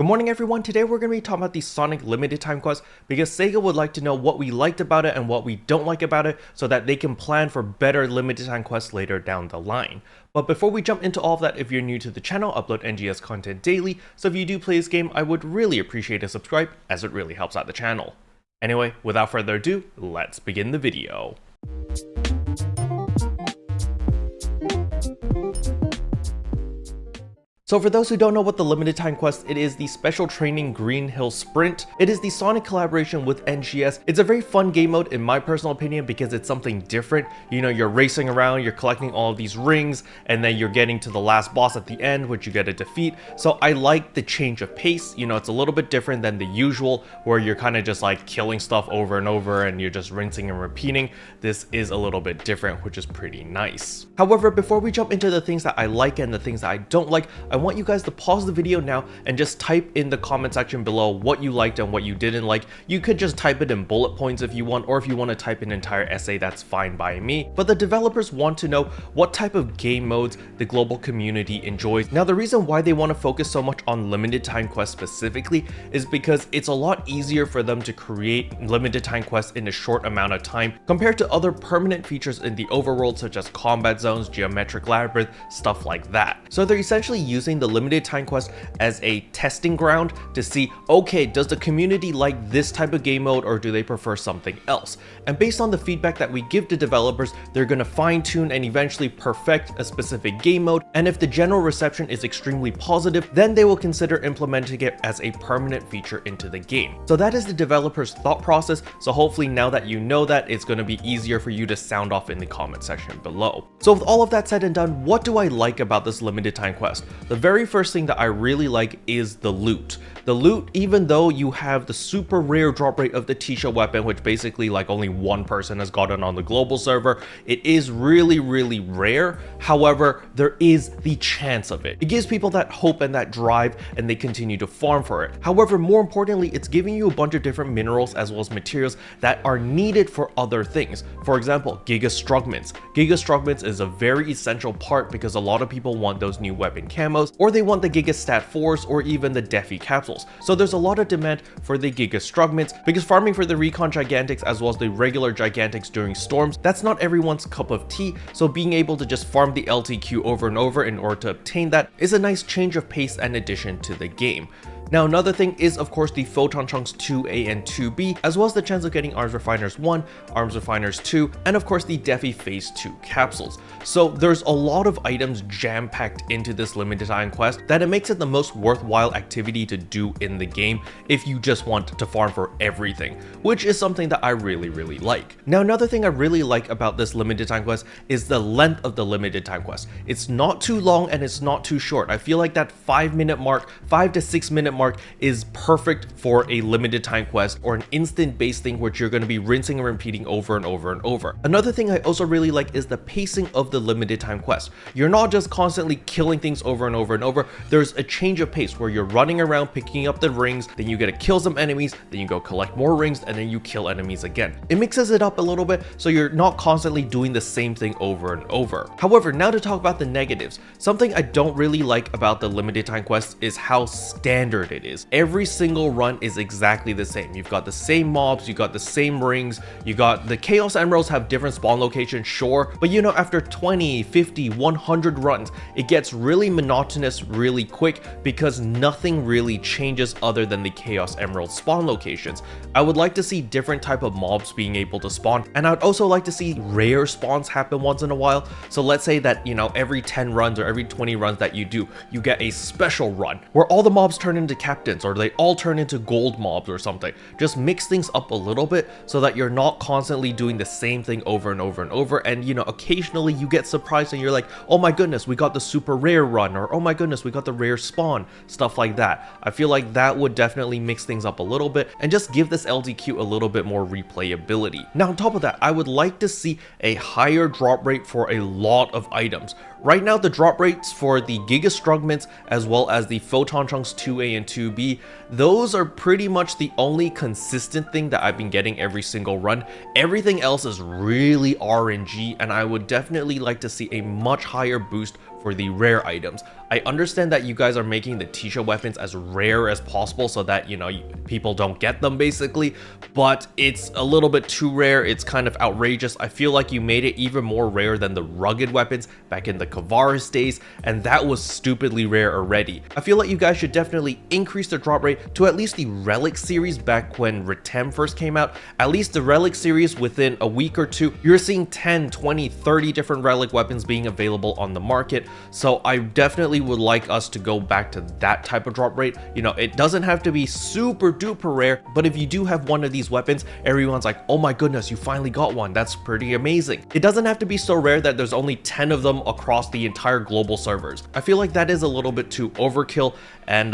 Good morning everyone, today we're going to be talking about the Sonic limited time quest because Sega would like to know what we liked about it and what we don't like about it so that they can plan for better limited time quests later down the line. But before we jump into all of that, if you're new to the channel, I upload NGS content daily, so if you do play this game, I would really appreciate a subscribe as it really helps out the channel. Anyway, without further ado, let's begin the video. So for those who don't know what the limited time quest, it is the special training Green Hill Sprint. It is the Sonic collaboration with NGS. It's a very fun game mode in my personal opinion because it's something different. You know, you're racing around, you're collecting all of these rings, and then you're getting to the last boss at the end, which you get to defeat. So I like the change of pace. You know, it's a little bit different than the usual where you're kind of just like killing stuff over and over and you're just rinsing and repeating. This is a little bit different, which is pretty nice. However, before we jump into the things that I like and the things that I don't like, I want you guys to pause the video now and just type in the comment section below what you liked and what you didn't like. You could just type it in bullet points if you want, or if you want to type an entire essay, that's fine by me. But the developers want to know what type of game modes the global community enjoys. Now, the reason why they want to focus so much on limited time quests specifically is because it's a lot easier for them to create limited time quests in a short amount of time compared to other permanent features in the overworld such as combat zones, geometric labyrinth, stuff like that. So they're essentially using the limited time quest as a testing ground to see, okay, does the community like this type of game mode or do they prefer something else? And based on the feedback that we give to developers, they're going to fine tune and eventually perfect a specific game mode. And if the general reception is extremely positive, then they will consider implementing it as a permanent feature into the game. So that is the developer's thought process. So hopefully now that you know that, it's going to be easier for you to sound off in the comment section below. So with all of that said and done, what do I like about this limited time quest? The very first thing that I really like is the loot. The loot, even though you have the super rare drop rate of the Tisha weapon, which basically like only one person has gotten on the global server, it is really rare. However, there is the chance of it. It gives people that hope and that drive, and they continue to farm for it. However, more importantly, it's giving you a bunch of different minerals as well as materials that are needed for other things. For example, Giga Strugments. Giga Strugments is a very essential part because a lot of people want those new weapon camos, or they want the Giga Stat 4s, or even the Defi capsules. So there's a lot of demand for the Giga Strugments because farming for the Recon Gigantics as well as the regular Gigantics during storms, that's not everyone's cup of tea. So being able to just farm the LTQ over and over in order to obtain that is a nice change of pace and addition to the game. Now, another thing is, of course, the Photon Chunks 2A and 2B, as well as the chance of getting Arms Refiners 1, Arms Refiners 2, and of course the Defi Phase 2 capsules. So there's a lot of items jam-packed into this limited time quest that it makes it the most worthwhile activity to do in the game if you just want to farm for everything, which is something that I really like. Now, another thing I really like about this limited time quest is the length of the limited time quest. It's not too long and it's not too short. I feel like that 5-minute mark, 5 to 6 minute mark is perfect for a limited time quest or an instant based thing which you're going to be rinsing and repeating over and over. Another thing I also really like is the pacing of the limited time quest. You're not just constantly killing things over and over. There's a change of pace where you're running around picking up the rings, then you get to kill some enemies, then you go collect more rings, and then you kill enemies again. It mixes it up a little bit so you're not constantly doing the same thing over and over. However, now to talk about the negatives. Something I don't really like about the limited time quest is how standard it is. Every single run is exactly the same. You've got the same mobs, you got the same rings, you got the Chaos Emeralds have different spawn locations, sure, but you know, after 20, 50, 100 runs, it gets really monotonous really quick because nothing really changes other than the Chaos Emerald spawn locations. I would like to see different type of mobs being able to spawn, and I'd also like to see rare spawns happen once in a while. So let's say that, you know, every 10 runs or every 20 runs that you do, you get a special run where all the mobs turn into captains or they all turn into gold mobs or something. Just mix things up a little bit so that you're not constantly doing the same thing over and over. And you know, occasionally you get surprised and you're like, oh my goodness, we got the super rare run, or oh my goodness, we got the rare spawn, stuff like that. I feel like that would definitely mix things up a little bit and just give this LTQ a little bit more replayability. Now, on top of that, I would like to see a higher drop rate for a lot of items. Right now, the drop rates for the Giga Strugments as well as the Photon Chunks 2A and 2B, those are pretty much the only consistent thing that I've been getting every single run. Everything else is really RNG, and I would definitely like to see a much higher boost for the rare items. I understand that you guys are making the Tisha weapons as rare as possible so that, people don't get them basically, but it's a little bit too rare. It's kind of outrageous. I feel like you made it even more rare than the rugged weapons back in the Kavaris days, and that was stupidly rare already. I feel like you guys should definitely increase the drop rate to at least the Relic series back when Retem first came out. At least the Relic series, within a week or two, you're seeing 10, 20, 30 different Relic weapons being available on the market. So I definitely would like us to go back to that type of drop rate. It doesn't have to be super duper rare, but if you do have one of these weapons, everyone's like, oh my goodness, you finally got one. That's pretty amazing. It doesn't have to be so rare that there's only 10 of them across the entire global servers. I feel like that is a little bit too overkill. And,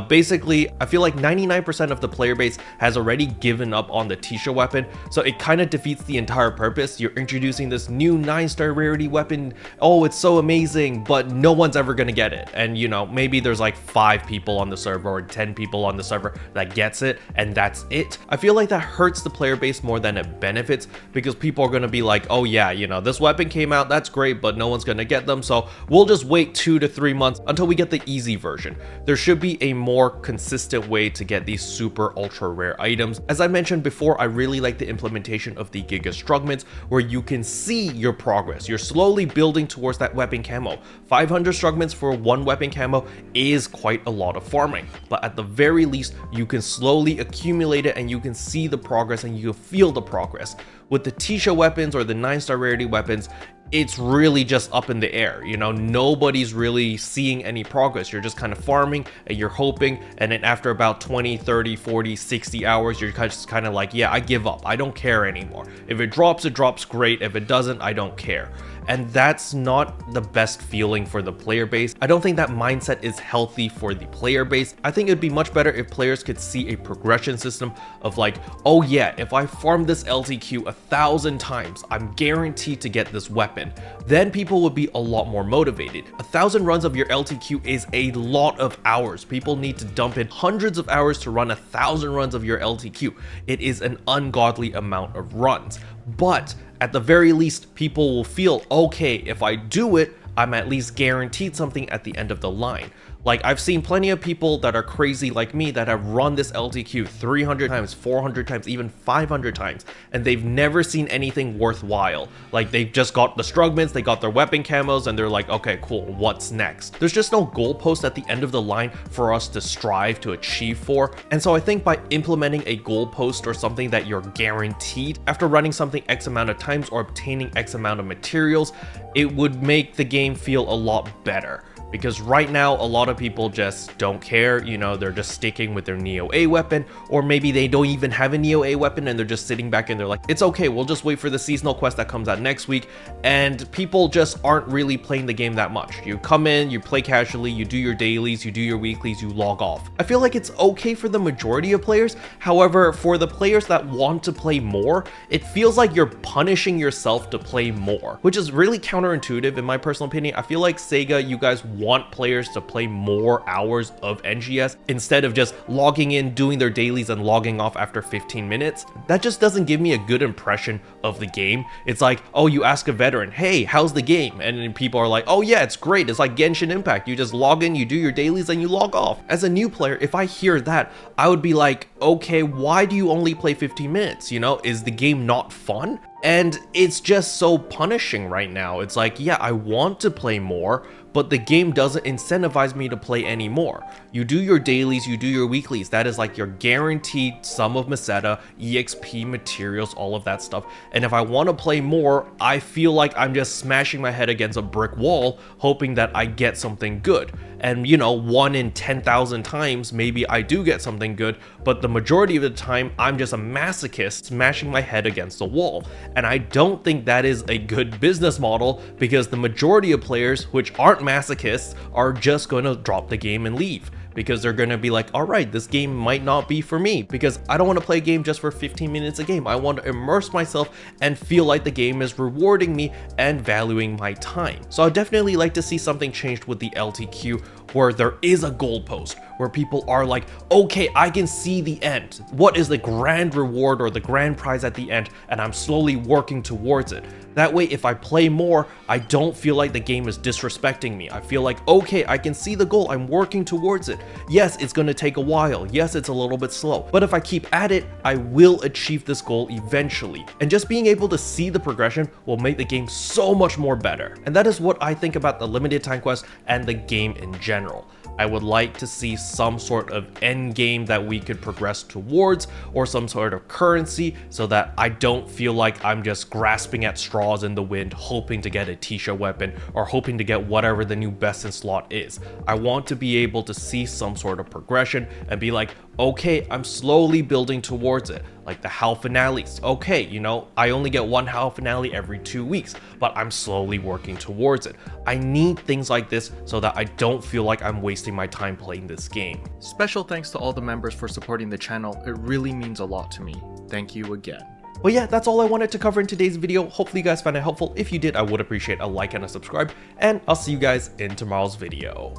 basically, I feel like 99% of the player base has already given up on the Tisha weapon, so it kind of defeats the entire purpose. You're introducing this new 9-star rarity weapon. Oh, it's so amazing, but no one's ever gonna get it. And, maybe there's like 5 people on the server or 10 people on the server that gets it, and that's it. I feel like that hurts the player base more than it benefits, because people are gonna be like, oh yeah, this weapon came out, that's great, but no one's gonna get them, so we'll just wait 2 to 3 months until we get the easy version. There should be a more consistent way to get these super ultra rare items. As I mentioned before, I really like the implementation of the Giga Strugments, where you can see your progress. You're slowly building towards that weapon camo. 500 Strugments for one weapon camo is quite a lot of farming, but at the very least, you can slowly accumulate it and you can see the progress and you can feel the progress. With the Tisha weapons or the 9-star rarity weapons, it's really just up in the air. Nobody's really seeing any progress. You're just kind of farming and you're hoping, and then after about 20, 30, 40, 60 hours, you're just kind of like, yeah, I give up. I don't care anymore. If it drops great. If it doesn't, I don't care. And that's not the best feeling for the player base. I don't think that mindset is healthy for the player base. I think it'd be much better if players could see a progression system of like, oh yeah, if I farm this LTQ 1,000 times, I'm guaranteed to get this weapon. Then people would be a lot more motivated. 1,000 runs of your LTQ is a lot of hours. People need to dump in hundreds of hours to run 1,000 runs of your LTQ. It is an ungodly amount of runs. But at the very least, people will feel, okay, if I do it, I'm at least guaranteed something at the end of the line. Like, I've seen plenty of people that are crazy like me that have run this LTQ 300 times, 400 times, even 500 times, and they've never seen anything worthwhile. Like, they've just got the Strugments, they got their weapon camos, and they're like, okay, cool, what's next? There's just no goalpost at the end of the line for us to strive to achieve for. And so I think by implementing a goalpost or something that you're guaranteed after running something X amount of times or obtaining X amount of materials, it would make the game feel a lot better. Because right now, a lot of people just don't care, they're just sticking with their Neo A weapon, or maybe they don't even have a Neo A weapon and they're just sitting back and they're like, it's okay, we'll just wait for the seasonal quest that comes out next week, and people just aren't really playing the game that much. You come in, you play casually, you do your dailies, you do your weeklies, you log off. I feel like it's okay for the majority of players. However, for the players that want to play more, it feels like you're punishing yourself to play more, which is really counterintuitive in my personal opinion. I feel like Sega, you guys want players to play more hours of NGS instead of just logging in, doing their dailies, and logging off after 15 minutes. That just doesn't give me a good impression of the game. It's like, oh, you ask a veteran, hey, how's the game? And then people are like, oh yeah, it's great. It's like Genshin Impact. You just log in, you do your dailies, and you log off. As a new player, if I hear that, I would be like, okay, why do you only play 15 minutes? Is the game not fun? And it's just so punishing right now. It's like, yeah, I want to play more, but the game doesn't incentivize me to play anymore. You do your dailies, you do your weeklies. That is like your guaranteed sum of Meseta, EXP materials, all of that stuff. And if I want to play more, I feel like I'm just smashing my head against a brick wall, hoping that I get something good. And 1 in 10,000 times, maybe I do get something good, but the majority of the time, I'm just a masochist smashing my head against the wall. And I don't think that is a good business model, because the majority of players, which aren't masochists, are just going to drop the game and leave. Because they're going to be like, all right, this game might not be for me, because I don't want to play a game just for 15 minutes a game. I want to immerse myself and feel like the game is rewarding me and valuing my time. So I'd definitely like to see something changed with the LTQ, where there is a goalpost, where people are like, okay, I can see the end. What is the grand reward or the grand prize at the end? And I'm slowly working towards it. That way, if I play more, I don't feel like the game is disrespecting me. I feel like, okay, I can see the goal, I'm working towards it. Yes, it's gonna take a while. Yes, it's a little bit slow. But if I keep at it, I will achieve this goal eventually. And just being able to see the progression will make the game so much more better. And that is what I think about the limited time quest and the game in general. I would like to see some sort of end game that we could progress towards, or some sort of currency, so that I don't feel like I'm just grasping at straws in the wind, hoping to get a Tisha weapon or hoping to get whatever the new best in slot is. I want to be able to see some sort of progression and be like, okay, I'm slowly building towards it. Like the HAL finales. Okay, you know, I only get one HAL finale every 2 weeks, but I'm slowly working towards it. I need things like this so that I don't feel like I'm wasting my time playing this game. Special thanks to all the members for supporting the channel. It really means a lot to me. Thank you again. But yeah, that's all I wanted to cover in today's video. Hopefully you guys found it helpful. If you did, I would appreciate a like and a subscribe, and I'll see you guys in tomorrow's video.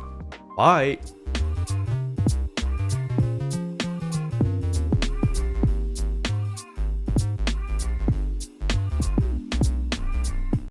Bye!